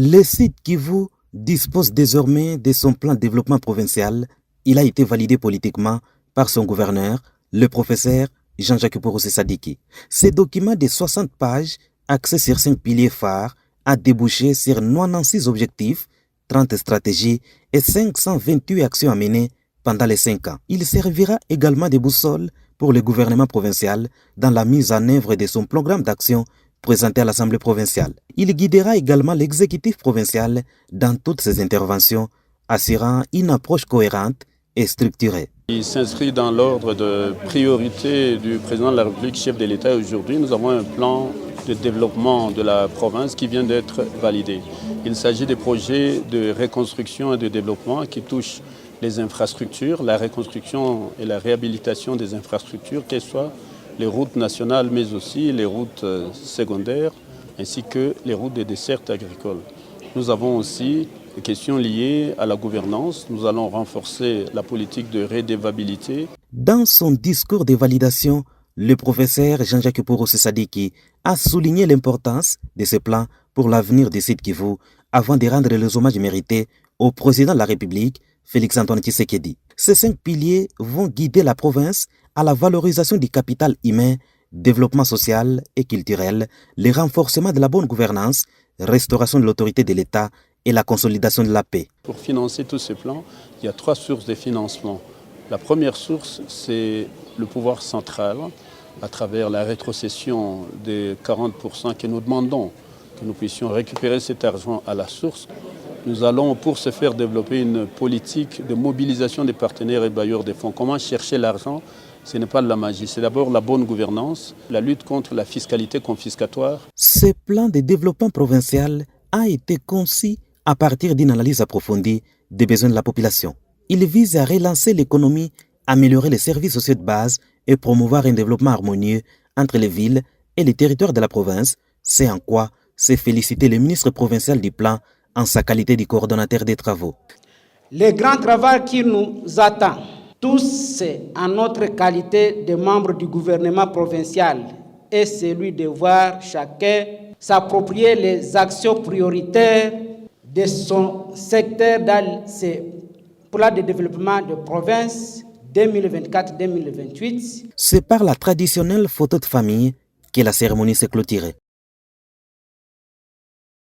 Le site Kivu dispose désormais de son plan de développement provincial. Il a été validé politiquement par son gouverneur, le professeur Jean-Jacques Porossé Sadiki. Ce document de 60 pages, axé sur 5 piliers phares, a débouché sur 96 objectifs, 30 stratégies et 528 actions à mener pendant les 5 ans. Il servira également de boussole pour le gouvernement provincial dans la mise en œuvre de son programme d'action présenté à l'Assemblée provinciale. Il guidera également l'exécutif provincial dans toutes ses interventions, assurant une approche cohérente et structurée. Il s'inscrit dans l'ordre de priorité du président de la République, chef de l'État. Aujourd'hui, nous avons un plan de développement de la province qui vient d'être validé. Il s'agit des projets de reconstruction et de développement qui touchent les infrastructures, la reconstruction et la réhabilitation des infrastructures, qu'elles soient les routes nationales, mais aussi les routes secondaires, ainsi que les routes des dessertes agricoles. Nous avons aussi des questions liées à la gouvernance. Nous allons renforcer la politique de redevabilité. Dans son discours de validation, le professeur Jean-Jacques Porossé Sadiki a souligné l'importance de ce plan pour l'avenir du site Kivu avant de rendre les hommages mérités au président de la République, Félix-Antoine Tshisekedi. Ces 5 piliers vont guider la province à la valorisation du capital humain, développement social et culturel, le renforcement de la bonne gouvernance, restauration de l'autorité de l'État et la consolidation de la paix. Pour financer tous ces plans, il y a 3 sources de financement. La première source, c'est le pouvoir central, à travers la rétrocession des 40% que nous demandons, que nous puissions récupérer cet argent à la source. Nous allons, pour ce faire, développer une politique de mobilisation des partenaires et bailleurs des fonds. Comment chercher l'argent? Ce n'est pas de la magie, c'est d'abord la bonne gouvernance, la lutte contre la fiscalité confiscatoire. Ce plan de développement provincial a été conçu à partir d'une analyse approfondie des besoins de la population. Il vise à relancer l'économie, améliorer les services sociaux de base et promouvoir un développement harmonieux entre les villes et les territoires de la province. C'est en quoi s'est félicité le ministre provincial du plan en sa qualité de coordonnateur des travaux. Le grand travail qui nous attend, tous en notre qualité de membres du gouvernement provincial, est celui de voir chacun s'approprier les actions prioritaires de son secteur dans ses plans de développement de province 2024-2028. C'est par la traditionnelle photo de famille que la cérémonie s'est clôturée.